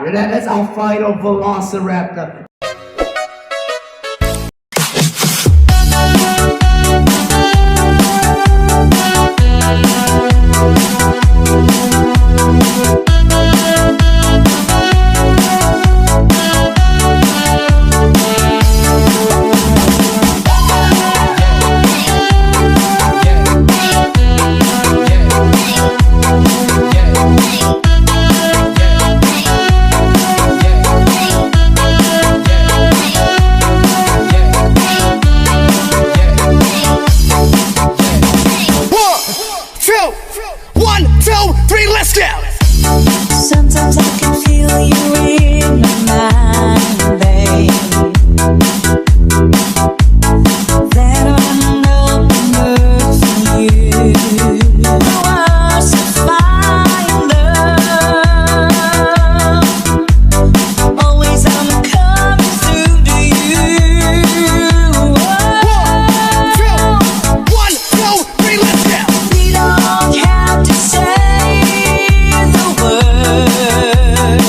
That's our final velociraptor. Sometimes I can feel you in my mind, babe. That I'm no more for you. Was to find love. Always I'm coming through to you. 1, 2, 3, let's go. We don't have to say the words.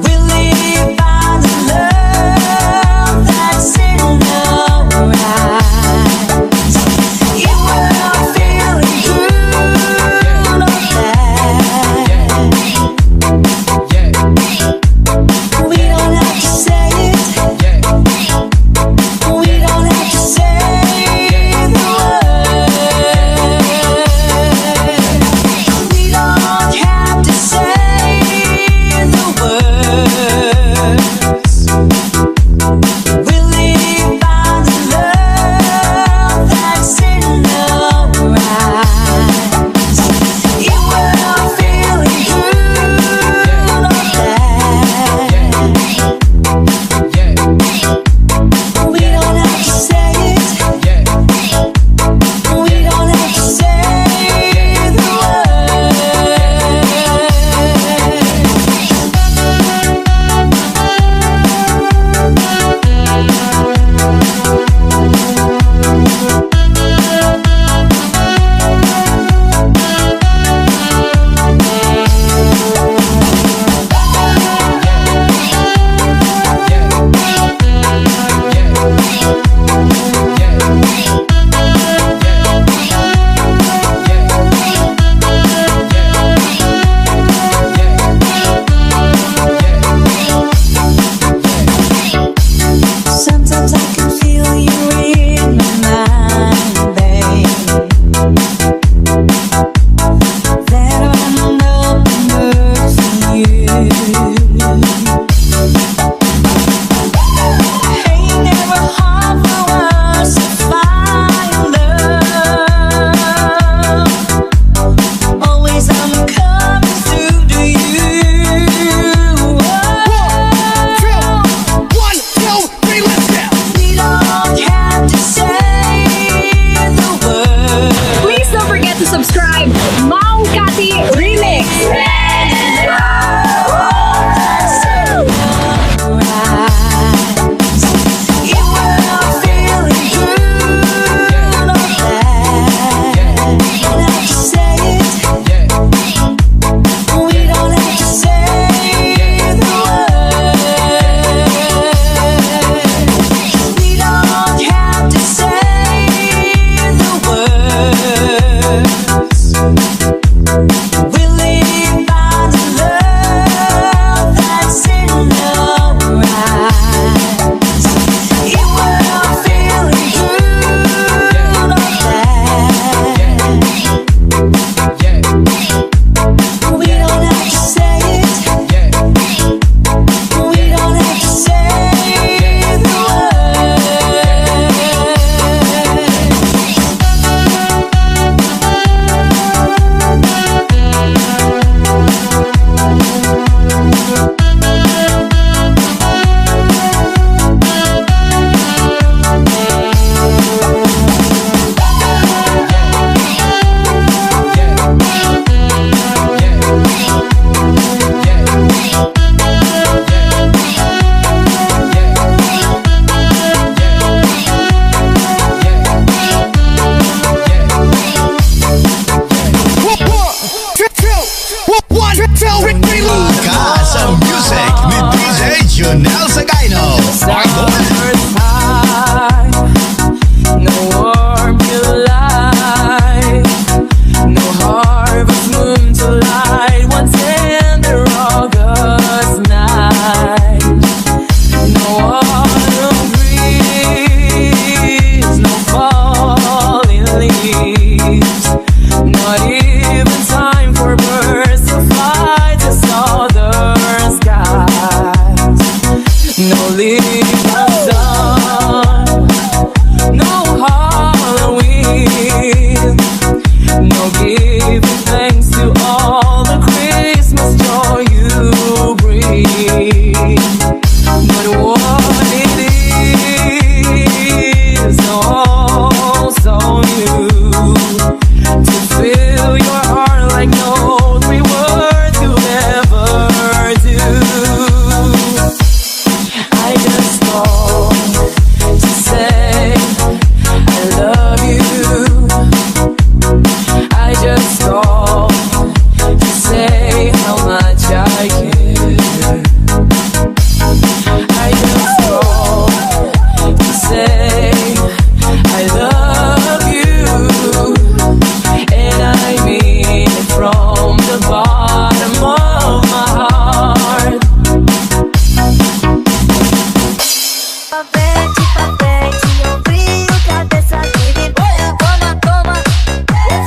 We live by the love that's in our eyes. You were feeling good on that. We don't have to say it. We don't have to say the words. We don't have to say the words. We live by the love that's in our eyes. You were feeling good on that. We don't have to say it. We don't have to say the Sometimes I can feel you in my mind, babe. That I'm no more for you. Ain't never hard for us to find love. Always I'm coming through to you. 1, 2, 3, let's go. We don't have to say the words. Please don't forget to subscribe. Catchy Remix. You were feeling good on that. We don't have to say it. We don't have to say the words. We don't have to say the words. We live Lionel Sagayno. Summer's high, no warm July, no harvest moon to light one tender August night, no autumn breeze, no falling leaves, not even time for birds to fly to southern skies. No leaves undone, no Halloween, no giving thanks to all the Christmas joy you bring. But what it is, oh so new, to fill your heart like no three words could ever do. I just called to say I love you. I just called to say how much I care. I just called to say I love you, and I mean it from the bottom of my heart. Papete, papete, eu brilho, cabeça dele. Olha, toma, toma,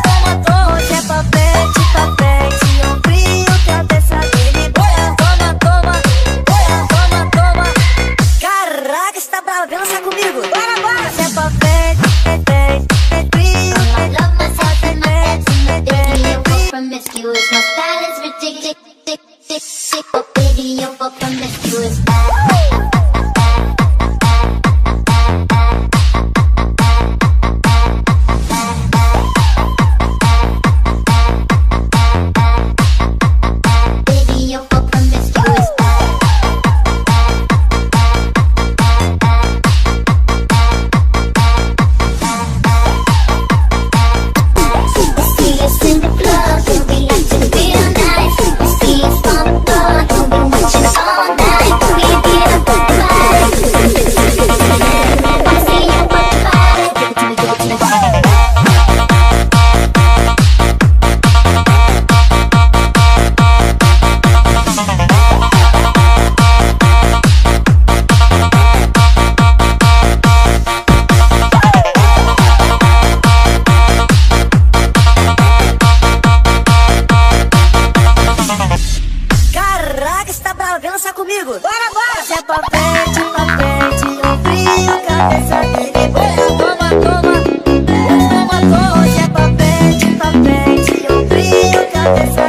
toma, toma. Hoje é papete, papete, eu brilho, cabeça dele. Olha, toma, toma, olha, toma, toma. Caraca, você tá brava, vem lançar comigo. Bora, bora. Hoje é papete, papete, brilho. I love myself and my head's in my baby. You're so promiscuous, my style is ridiculous. Oh baby, you're so promiscuous. Baby, you're so promiscuous. See us in the club, and we like to feel nice. See us on the floor, and we watching all night. We get up the vibe. I see you on the vibe. Give it to me, give it to me. Caraca, você tá brava, vem lançar comigo. Bora, bora. Hoje é papete, papete, eu brilho, cabeça dele. Olha, toma, toma, toma, toma. Hoje é papete, papete, eu brilho, cabeça